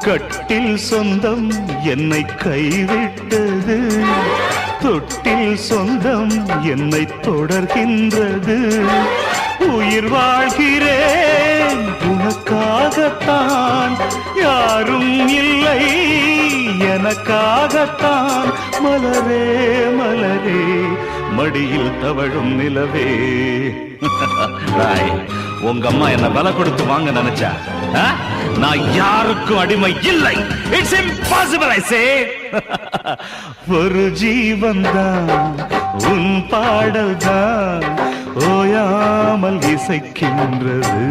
கட்டில் சொந்தம் என்னை கைவிட்டது, தொட்டில் சொந்தம் என்னை தொடர்கின்றது. உயிர் வாழ்கிறேன் உனக்காகத்தான், யாரும் இல்லை எனக்காகத்தான். மலரே மலரே மடியில் தவழும் நிலவே. உங்க அம்மா என்ன விலை கொடுத்து வாங்க நினைச்சா? நான் யாருக்கும் அடிமை இல்லை. இட்ஸ் இம்பாசிபிள் ஐ சே. ஒரு ஜீவன் தான் உன் பாடல் தான் ஓயாமல் இசைக்கின்றது.